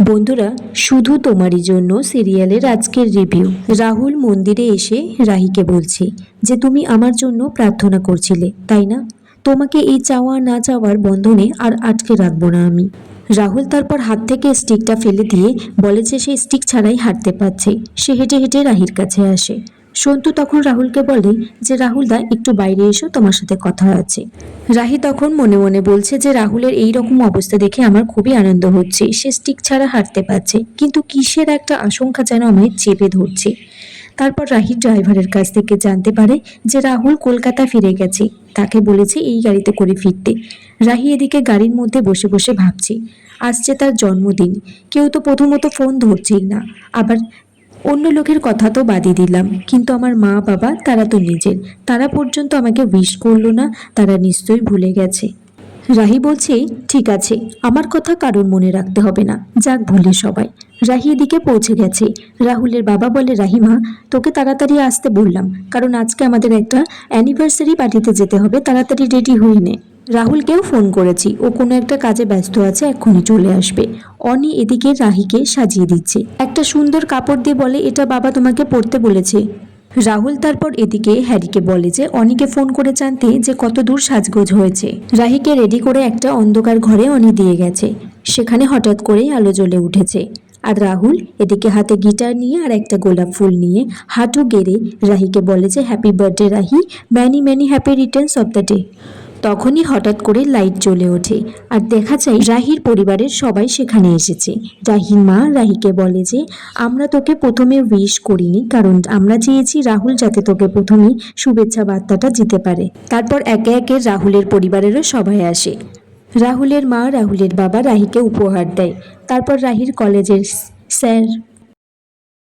বন্ধুরা, শুধু তোমারই জন্য সিরিয়ালের আজকের রিভিউ। রাহুল মন্দিরে এসে রাহিকে বলছে যে তুমি আমার জন্য প্রার্থনা করছিলে, তাই না? তোমাকে এই চাওয়া না চাওয়ার বন্ধনে আর আটকে রাখবো না আমি। রাহুল তারপর হাত থেকে স্টিকটা ফেলে দিয়ে বলে যে সে স্টিক ছাড়াই হাঁটতে পারছে। সে হেঁটে হেঁটে রাহির কাছে আসে। সন্তু তখন রাহুলকে বলে যে রাহুলদা, একটু বাইরে এসো, তোমার সাথে কথা আছে। রাহি তখন মনে মনে বলছে যে রাহুলের এই রকম অবস্থা দেখে আমার খুবই আনন্দ হচ্ছে। সে স্টিক ছাড়া হাঁটতে পারছে, কিন্তু কিসের একটা আশঙ্কা যেন আমায় চেপে ধরছে। তারপর রাহি ড্রাইভারের কাছ থেকে জানতে পারে যে রাহুল কলকাতা ফিরে গেছে, তাকে বলেছে এই গাড়িতে করে ফিরতে। রাহি এদিকে গাড়ির মধ্যে বসে বসে ভাবছে, আসছে তার জন্মদিন, কেউ তো প্রথমত ফোন ধরছেই না। আবার অন্য লোকের কথা তো বাদই দিলাম, কিন্তু আমার মা বাবা তারা তো নিজের, তারা পর্যন্ত আমাকে উইশ করলো না। তারা নিশ্চয়ই ভুলে গেছে। রাহি বলছে, ঠিক আছে, আমার কথা কারোর মনে রাখতে হবে না, যাক ভুলে সবাই। রাহি এদিকে পৌঁছে গেছে। রাহুলের বাবা বলে, রাহিমা, তোকে তাড়াতাড়ি আসতে বললাম, কারণ আজকে আমাদের একটা অ্যানিভার্সারি পার্টিতে যেতে হবে, তাড়াতাড়ি রেডি হয়ে নে। রাহুলকেও ফোন করেছি, ও কোনো একটা কাজে ব্যস্ত আছে, এক্ষুনি চলে আসবে। অনি এদিকে রাহিকে সাজিয়ে দিচ্ছে, একটা সুন্দর কাপড় দিয়ে বলে, এটা বাবা তোমাকে পরতে বলেছে। রাহুল তারপর এদিকে হ্যারিকে বলে যে অনিকে ফোন করে জানতে যে কত দূর সাজগোজ হয়েছে। রাহিকে রেডি করে একটা অন্ধকার ঘরে অনি দিয়ে গেছে। সেখানে হঠাৎ করেই আলো জ্বলে উঠেছে। আর রাহুল এদিকে হাতে গিটার নিয়ে আর একটা গোলাপ ফুল নিয়ে হাঁটু গেড়ে রাহিকে বলে যে happy birthday Rahi, many many happy returns of the day. তখনই হঠাৎ করে লাইট জ্বলে ওঠে আর দেখা যায় রাহির পরিবারের সবাই সেখানে এসেছে। রাহির মা রাহিকে বলে যে আমরা তোকে প্রথমে উইশ করিনি, কারণ আমরা চেয়েছি রাহুল যাতে তোকে প্রথমেই শুভেচ্ছা বার্তাটা দিতে পারে। তারপর একে একে রাহুলের পরিবারেরও সবাই আসে। রাহুলের মা রাহুলের বাবা রাহিকে উপহার দেয়। তারপর রাহির কলেজের স্যার